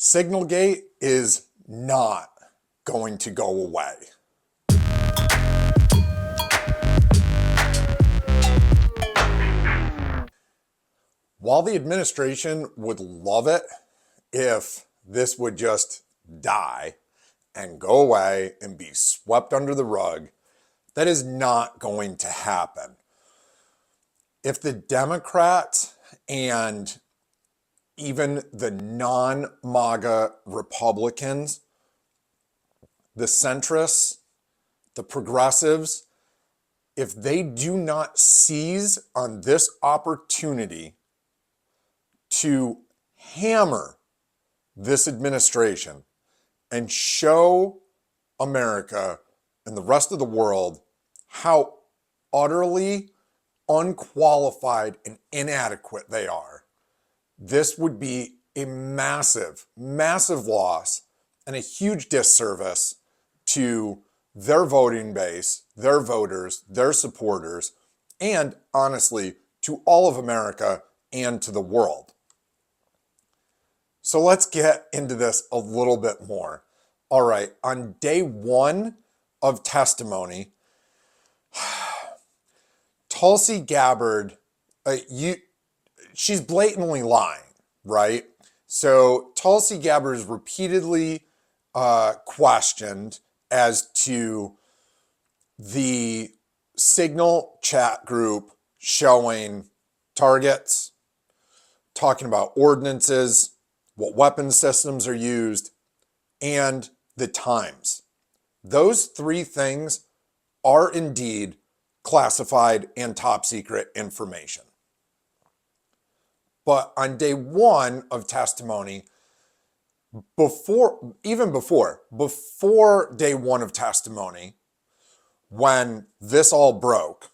Signalgate is not going to go away. While the administration would love it if this would just die and go away and be swept under the rug, that is not going to happen. If the Democrats and even the non-MAGA Republicans, the centrists, the progressives, if they do not seize on this opportunity to hammer this administration and show America and the rest of the world how utterly unqualified and inadequate they are, this would be a massive, massive loss and a huge disservice to their voting base, their voters, their supporters, and honestly, to all of America and to the world. So let's get into this a little bit more. All right, on day one of testimony, Tulsi Gabbard, she's blatantly lying, right? So Tulsi Gabbard is repeatedly questioned as to the Signal chat group showing targets, talking about ordinances, what weapon systems are used, and the times. Those three things are indeed classified and top secret information. But on day one of testimony, before day one of testimony, when this all broke,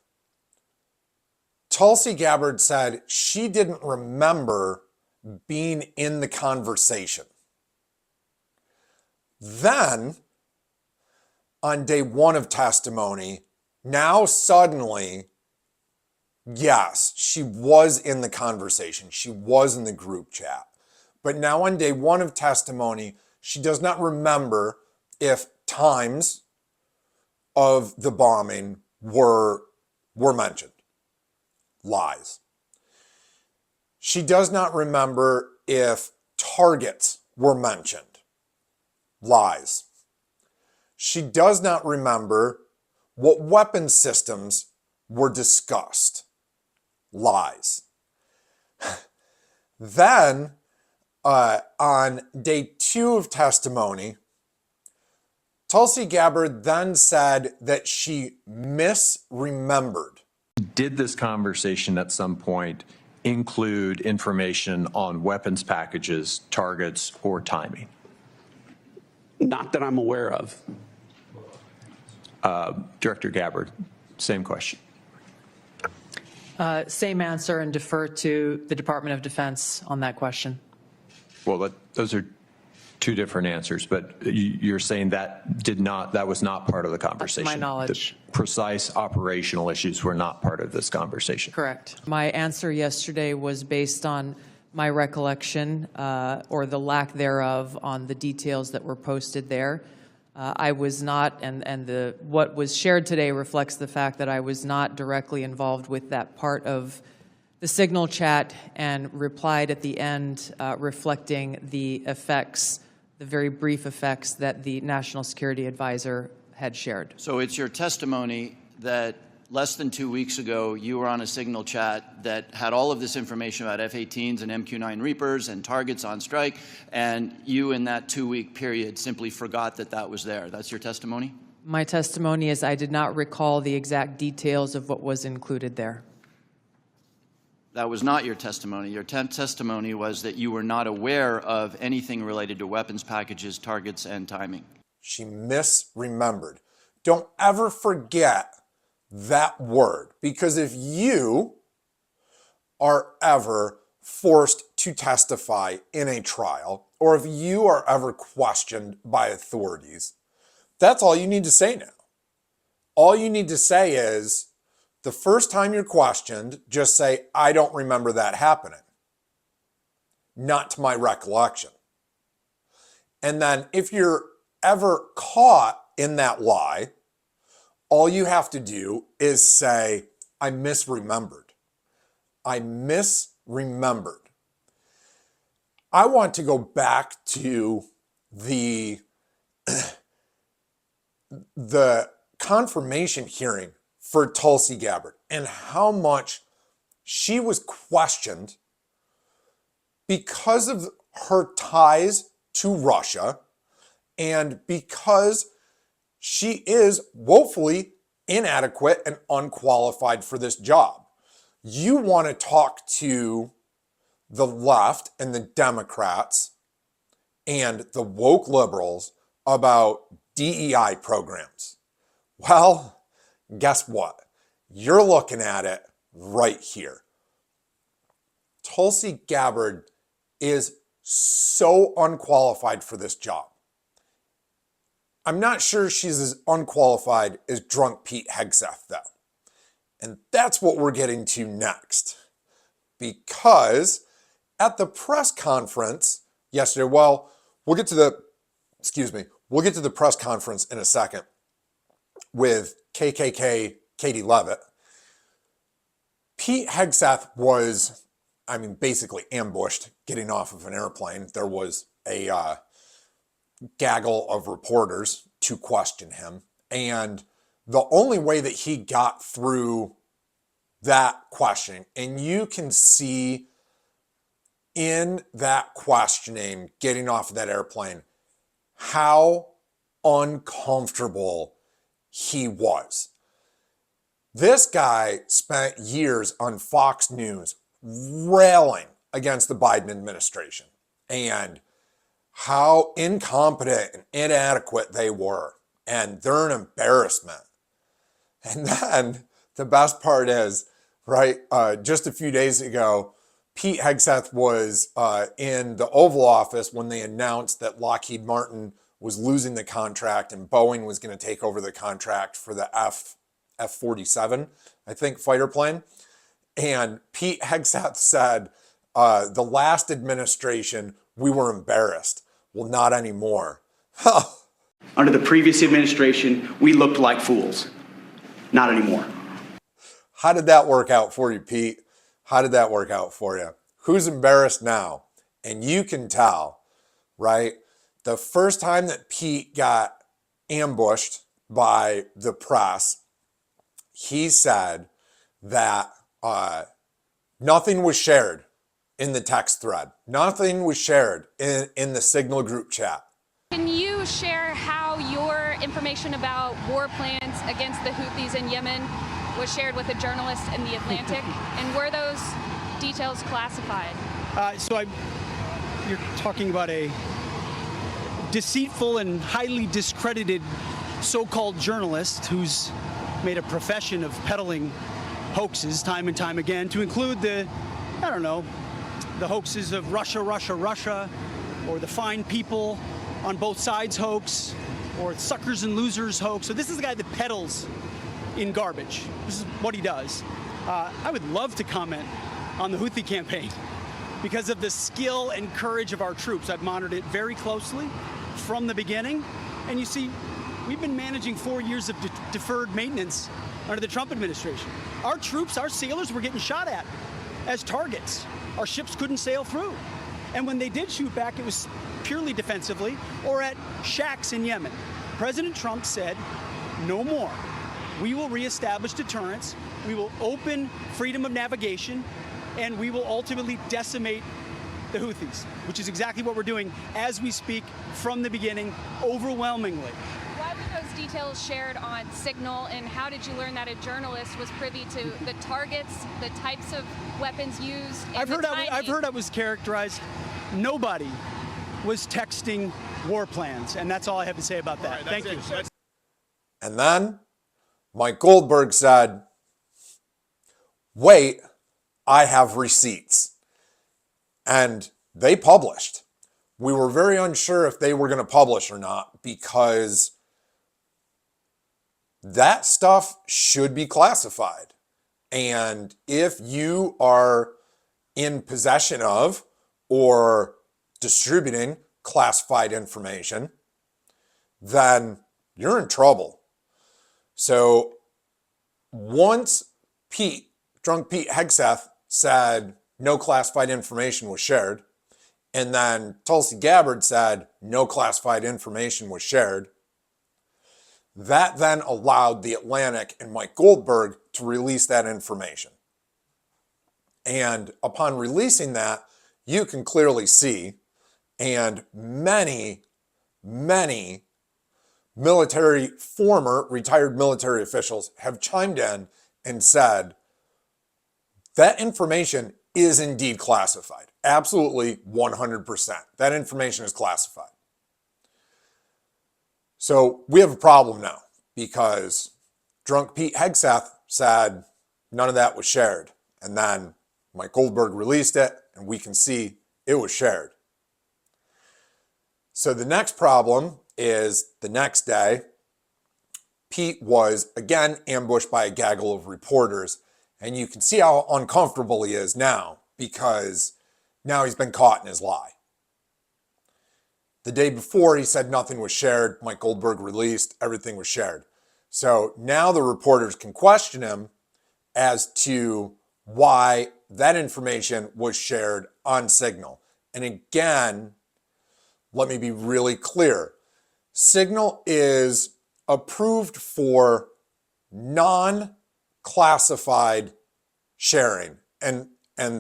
Tulsi Gabbard said she didn't remember being in the conversation. Then, on day one of testimony, now suddenly, yes, she was in the conversation. She was in the group chat. But now on day one of testimony, she does not remember if times of the bombing were mentioned. Lies. She does not remember if targets were mentioned. Lies. She does not remember what weapon systems were discussed. Lies. Then, on day two of testimony, Tulsi Gabbard then said that she misremembered. Did this conversation at some point include information on weapons packages, targets, or timing? Not that I'm aware of. Director Gabbard, same question. Same answer, and defer to the Department of Defense on that question. Well, those are two different answers, but you're saying that was not part of the conversation. My knowledge. The precise operational issues were not part of this conversation. Correct. My answer yesterday was based on my recollection, or the lack thereof, on the details that were posted there. I was not, and what was shared today reflects the fact that I was not directly involved with that part of the Signal chat, and replied at the end reflecting the effects, the very brief effects that the National Security Advisor had shared. So it's your testimony that less than 2 weeks ago, you were on a Signal chat that had all of this information about F-18s and MQ-9 Reapers and targets on strike, and you in that 2-week period simply forgot that that was there. That's your testimony? My testimony is I did not recall the exact details of what was included there. That was not your testimony. Your testimony was that you were not aware of anything related to weapons packages, targets, and timing. She misremembered. Don't ever forget that word, because if you are ever forced to testify in a trial, or if you are ever questioned by authorities, that's all you need to say now. All you need to say is, the first time you're questioned, just say, I don't remember that happening. Not to my recollection. And then if you're ever caught in that lie, all you have to do is say, I misremembered. I misremembered. I want to go back to the confirmation hearing for Tulsi Gabbard and how much she was questioned because of her ties to Russia and because she is woefully inadequate and unqualified for this job. You want to talk to the left and the Democrats and the woke liberals about DEI programs. Well, guess what? You're looking at it right here. Tulsi Gabbard is so unqualified for this job. I'm not sure she's as unqualified as drunk Pete Hegseth, though. And that's what we're getting to next. Because at the press conference yesterday, well, we'll get to the press conference in a second with KKK Katie Leavitt. Pete Hegseth was, basically ambushed getting off of an airplane. There was a gaggle of reporters to question him. And the only way that he got through that questioning, and you can see in that questioning, getting off of that airplane, how uncomfortable he was. This guy spent years on Fox News railing against the Biden administration and how incompetent and inadequate they were. And they're an embarrassment. And then the best part is, right, just a few days ago, Pete Hegseth was in the Oval Office when they announced that Lockheed Martin was losing the contract and Boeing was going to take over the contract for the F-47, I think, fighter plane. And Pete Hegseth said, the last administration, we were embarrassed. Well, not anymore. Under the previous administration, we looked like fools. Not anymore. How did that work out for you, Pete? How did that work out for you? Who's embarrassed now? And you can tell, right? The first time that Pete got ambushed by the press, he said that nothing was shared in the text thread. Nothing was shared in the Signal group chat. Can you share how your information about war plans against the Houthis in Yemen was shared with a journalist in The Atlantic? And were those details classified? You're talking about a deceitful and highly discredited so-called journalist who's made a profession of peddling hoaxes time and time again, to include the hoaxes of Russia, or the fine people on both sides hoax, or suckers and losers hoax. So this is the guy that peddles in garbage. This is what he does. I would love to comment on the Houthi campaign because of the skill and courage of our troops. I've monitored it very closely from the beginning. And you see, we've been managing 4 years of deferred maintenance under the Trump administration. Our troops, our sailors were getting shot at as targets. Our ships couldn't sail through. And when they did shoot back, it was purely defensively or at shacks in Yemen. President Trump said, no more. We will reestablish deterrence. We will open freedom of navigation, and we will ultimately decimate the Houthis, which is exactly what we're doing as we speak from the beginning, overwhelmingly. Why were those details shared on Signal, and how did you learn that a journalist was privy to the targets, the types of weapons used? I've heard I was characterized. Nobody was texting war plans, and that's all I have to say about that. Thank you. And then Mike Goldberg said, wait, I have receipts. And they published. We were very unsure if they were going to publish or not because that stuff should be classified. And if you are in possession of or distributing classified information, then you're in trouble. So once drunk Pete Hegseth said no classified information was shared, and then Tulsi Gabbard said no classified information was shared, that then allowed The Atlantic and Mike Goldberg to release that information. And upon releasing that, you can clearly see, and many former retired military officials have chimed in and said that information is indeed classified. Absolutely 100%. That information is classified. So we have a problem now because drunk Pete Hegseth said none of that was shared. And then Mike Goldberg released it and we can see it was shared. So the next problem is the next day, Pete was again ambushed by a gaggle of reporters. And you can see how uncomfortable he is now because now he's been caught in his lie. The day before, he said nothing was shared. Mike Goldberg released, everything was shared. So now the reporters can question him as to why that information was shared on Signal. And again, let me be really clear. Signal is approved for non-classified sharing and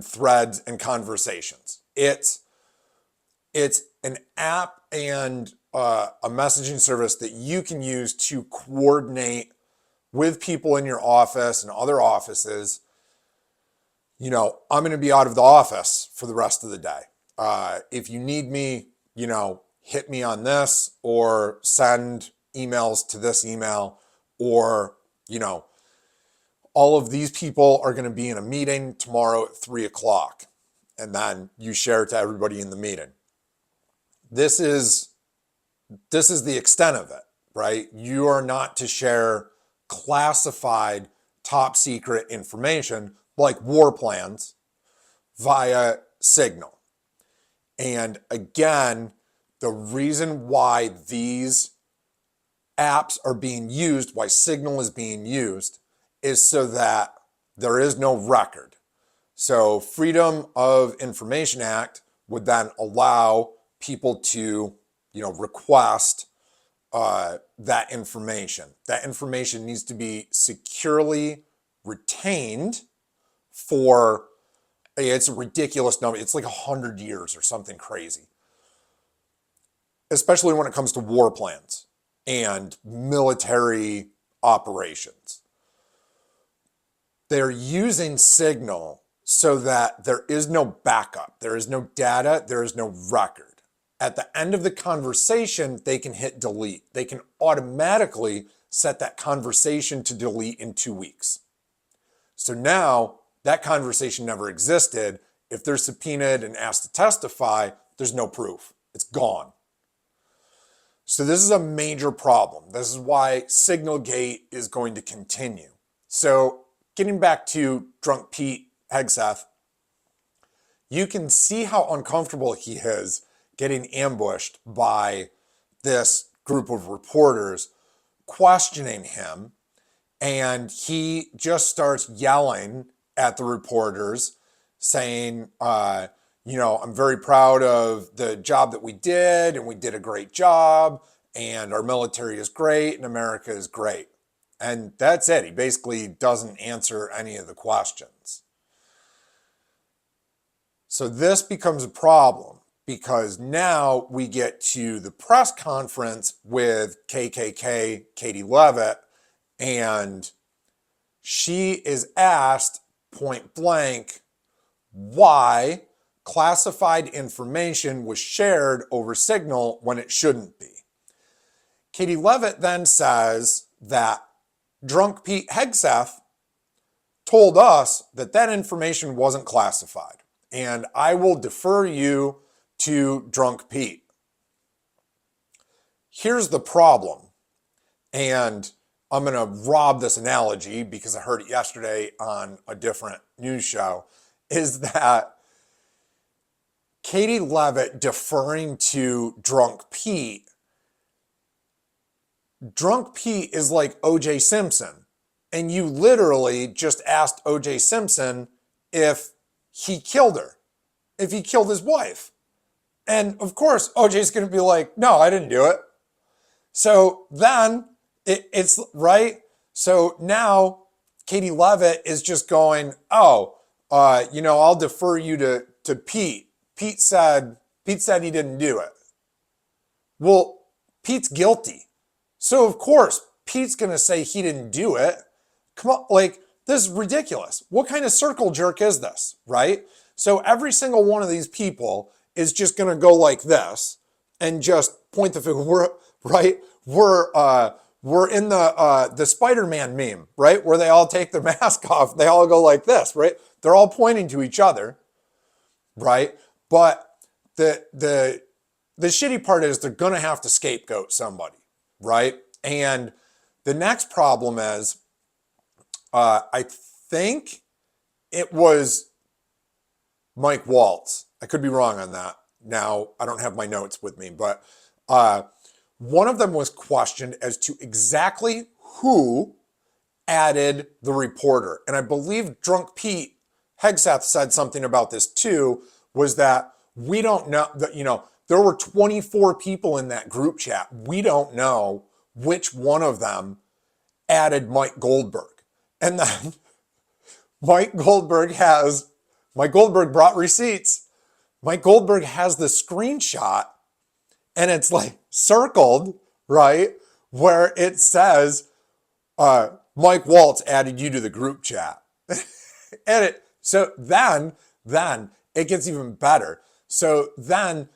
threads and conversations. It's an app and a messaging service that you can use to coordinate with people in your office and other offices. You know, I'm going to be out of the office for the rest of the day. If you need me, you know, hit me on this or send emails to this email, or, you know, all of these people are going to be in a meeting tomorrow at 3:00, and then you share it to everybody in the meeting. This is the extent of it, right? You are not to share classified top secret information like war plans via Signal. And again, the reason why these apps are being used, why Signal is being used, is so that there is no record. So Freedom of Information Act would then allow people to, you know, request that information. That information needs to be securely retained for, it's a ridiculous number. It's like 100 years or something crazy. Especially when it comes to war plans and military operations. They're using Signal so that there is no backup, there is no data, there is no record. At the end of the conversation, they can hit delete. They can automatically set that conversation to delete in 2 weeks. So now that conversation never existed. If they're subpoenaed and asked to testify, there's no proof. It's gone. So this is a major problem. This is why Signalgate is going to continue. So getting back to drunk Pete Hegseth, you can see how uncomfortable he is getting ambushed by this group of reporters questioning him. And he just starts yelling at the reporters saying, you know, I'm very proud of the job that we did, and we did a great job, and our military is great, and America is great. And that's it. He basically doesn't answer any of the questions. So this becomes a problem because now we get to the press conference with KKK Katie Leavitt, and she is asked point blank why classified information was shared over Signal when it shouldn't be. Katie Leavitt then says that drunk Pete Hegseth told us that that information wasn't classified, and I will defer you to drunk Pete. Here's the problem, and I'm going to rob this analogy because I heard it yesterday on a different news show, is that Katie Leavitt deferring to Drunk Pete. Drunk Pete is like O.J. Simpson. And you literally just asked O.J. Simpson if he killed her, if he killed his wife. And of course, O.J.'s going to be like, no, I didn't do it. So then it's right. So now Katie Leavitt is just going, oh, I'll defer you to Pete. Pete said he didn't do it. Well, Pete's guilty. So of course, Pete's going to say he didn't do it. Come on, like, this is ridiculous. What kind of circle jerk is this, right? So every single one of these people is just going to go like this and just point the finger, right? We're in the Spider-Man meme, right? Where they all take their mask off. They all go like this, right? They're all pointing to each other, right? But the shitty part is they're going to have to scapegoat somebody, right? And the next problem is, I think it was Mike Waltz. I could be wrong on that. Now, I don't have my notes with me, but one of them was questioned as to exactly who added the reporter. And I believe Drunk Pete Hegseth said something about this too, was that we don't know, that, there were 24 people in that group chat. We don't know which one of them added Mike Goldberg. And then Mike Goldberg brought receipts. Mike Goldberg has the screenshot and it's like circled, right? Where it says, Mike Waltz added you to the group chat. So then it gets even better. So then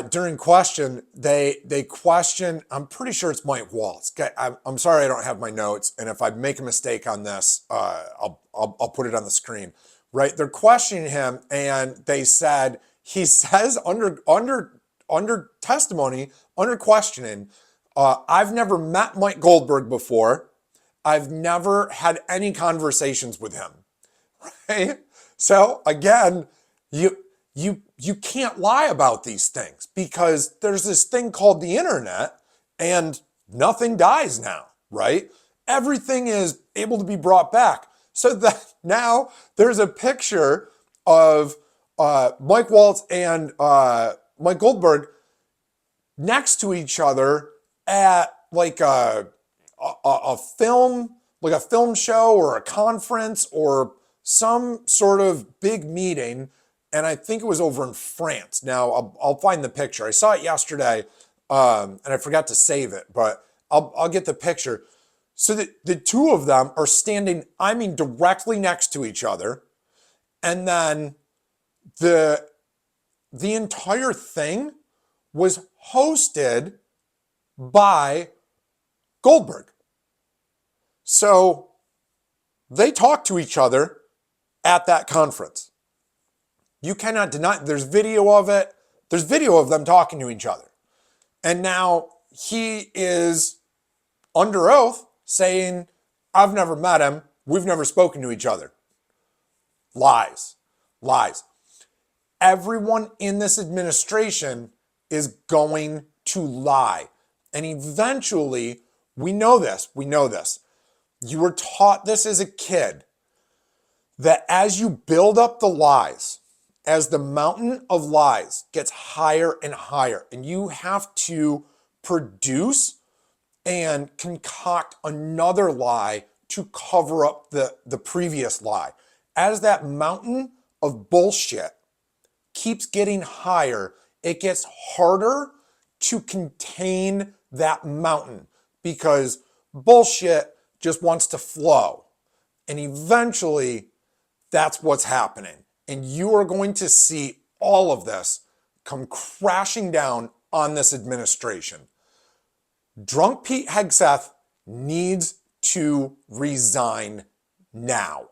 during question, they question, I'm pretty sure it's Mike Waltz. I'm sorry I don't have my notes, and if I make a mistake on this, I'll put it on the screen. Right? They're questioning him, and he says under testimony, under questioning, I've never met Mike Goldberg before. I've never had any conversations with him. Right? So again, you can't lie about these things because there's this thing called the internet and nothing dies now, right? Everything is able to be brought back. So that now there's a picture of Mike Waltz and Mike Goldberg next to each other at like a film show or a conference or some sort of big meeting. And I think it was over in France. Now, I'll find the picture. I saw it yesterday, and I forgot to save it, but I'll get the picture. So the two of them are standing, directly next to each other. And then the entire thing was hosted by Goldberg. So they talked to each other at that conference. You cannot deny, there's video of it. There's video of them talking to each other. And now he is under oath saying, I've never met him. We've never spoken to each other. Lies. Everyone in this administration is going to lie. And eventually, we know this. You were taught this as a kid, that as you build up the lies, as the mountain of lies gets higher and higher, and you have to produce and concoct another lie to cover up the previous lie. As that mountain of bullshit keeps getting higher, it gets harder to contain that mountain because bullshit just wants to flow. And eventually, that's what's happening. And you are going to see all of this come crashing down on this administration. Drunk Pete Hegseth needs to resign now.